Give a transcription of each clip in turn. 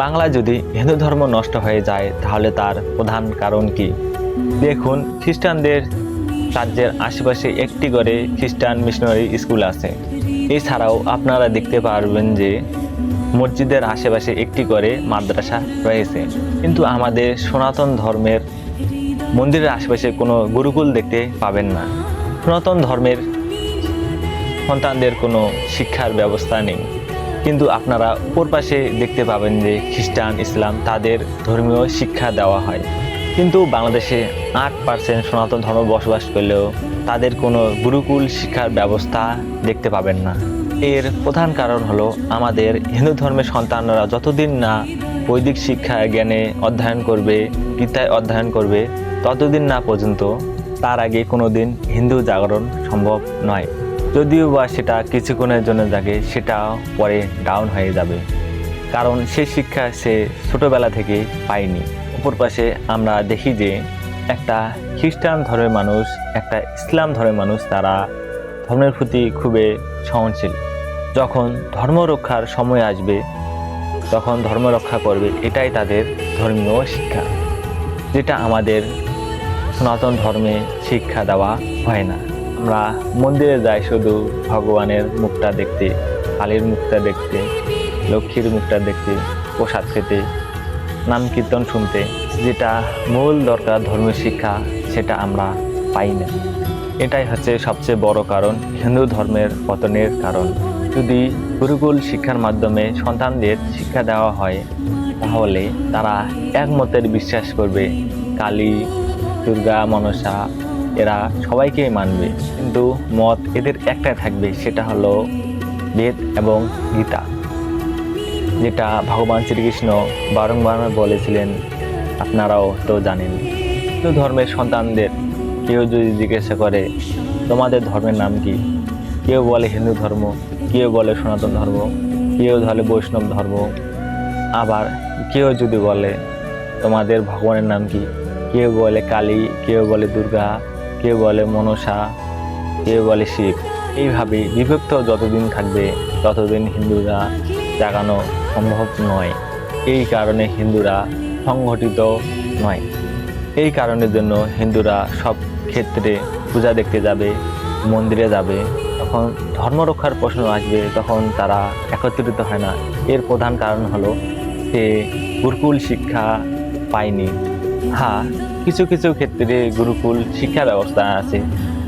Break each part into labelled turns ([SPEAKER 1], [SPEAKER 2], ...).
[SPEAKER 1] বাংলা যদি হিন্দু ধর্ম নষ্ট হয়ে যায় তাহলে তার প্রধান কারণ কি? দেখুন, খ্রিস্টানদের রাজ্যের আশেপাশে একটি করে খ্রিস্টান মিশনারি স্কুল আছে। এছাড়াও আপনারা দেখতে পারবেন যে মসজিদের আশেপাশে একটি করে মাদ্রাসা রয়েছে। কিন্তু আমাদের সনাতন ধর্মের মন্দিরের আশেপাশে কোনো গুরুকুল দেখতে পাবেন না। সনাতন ধর্মের সন্তানদের কোনো শিক্ষার ব্যবস্থা নেই। কিন্তু আপনারা উপর পাশে দেখতে পাবেন যে খ্রিস্টান, ইসলাম তাদের ধর্মীয় শিক্ষা দেওয়া হয়। কিন্তু বাংলাদেশে 8% সনাতন ধর্ম বসবাস করলেও তাদের কোনো গুরুকুল শিক্ষার ব্যবস্থা দেখতে পাবেন না। এর প্রধান কারণ হলো আমাদের হিন্দু ধর্মের সন্তানরা যতদিন না বৈদিক শিক্ষা জ্ঞানে অধ্যয়ন করবে, গীতায় অধ্যয়ন করবে, ততদিন না পর্যন্ত তার আগে কোনো দিন হিন্দু জাগরণ সম্ভব নয়। যদিও বা সেটা কিছুক্ষণের জন্য জাগে, সেটা পরে ডাউন হয়ে যাবে, কারণ সে শিক্ষা সে ছোটোবেলা থেকে পায়নি। অপর পাশে আমরা দেখি যে একটা খ্রিস্টান ধর্মের মানুষ, একটা ইসলাম ধর্মের মানুষ, তারা ধর্মের প্রতি খুবই সহনশীল। যখন ধর্ম রক্ষার সময় আসবে তখন ধর্ম রক্ষা করবে, এটাই তাদের ধর্মীয় শিক্ষা, যেটা আমাদের সনাতন ধর্মে শিক্ষা দেওয়া হয় না। আমরা মন্দিরে যাই শুধু ভগবানের মুখটা দেখতে, কালীর মুখটা দেখতে, লক্ষ্মীর মুখটা দেখতে, প্রসাদ খেতে, নাম কীর্তন শুনতে। যেটা মূল দরকার ধর্মীয় শিক্ষা, সেটা আমরা পাই না। এটাই হচ্ছে সবচেয়ে বড় কারণ, হিন্দু ধর্মের পতনের কারণ। যদি গুরুকুল শিক্ষার মাধ্যমে সন্তানদের শিক্ষা দেওয়া হয় তাহলে তারা একমতের বিশ্বাস করবে। কালী, দুর্গা, মনসা এরা সবাইকেই মানবে, কিন্তু মত এদের একটাই থাকবে, সেটা হলো বেদ এবং গীতা, যেটা ভগবান শ্রীকৃষ্ণ বারংবার বলেছিলেন, আপনারাও তো জানেন। হিন্দু ধর্মের সন্তানদের কেউ যদি জিজ্ঞাসা করে তোমাদের ধর্মের নাম কি, কেউ বলে হিন্দু ধর্ম, কেউ বলে সনাতন ধর্ম, কেউ বলে বৈষ্ণব ধর্ম, আবার কেউ যদি বলে তোমাদের ভগবানের নাম কি, কেউ বলে কালী, কেউ বলে দুর্গা, কেউ বলে মনসা, কেউ বলে শিব। এইভাবে বিভক্ত যতদিন থাকবে ততদিন হিন্দুরা জাগানো সম্ভব নয়। এই কারণে হিন্দুরা সংগঠিত নয়। এই কারণের জন্য হিন্দুরা সব ক্ষেত্রে পূজা দেখতে যাবে, মন্দিরে যাবে। তখন ধর্ম রক্ষার প্রশ্ন আসবে, তখন তারা একত্রিত হয় না। এর প্রধান কারণ হলো সে গুরুকুল শিক্ষা পায়নি। হ্যাঁ, কিছু কিছু ক্ষেত্রে গুরুকুল শিক্ষা ব্যবস্থা আছে,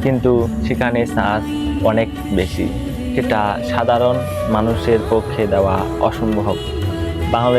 [SPEAKER 1] কিন্তু সেখানে চার্জ অনেক বেশি, সেটা সাধারণ মানুষের পক্ষে দেওয়া অসম্ভব। বাংলাদেশ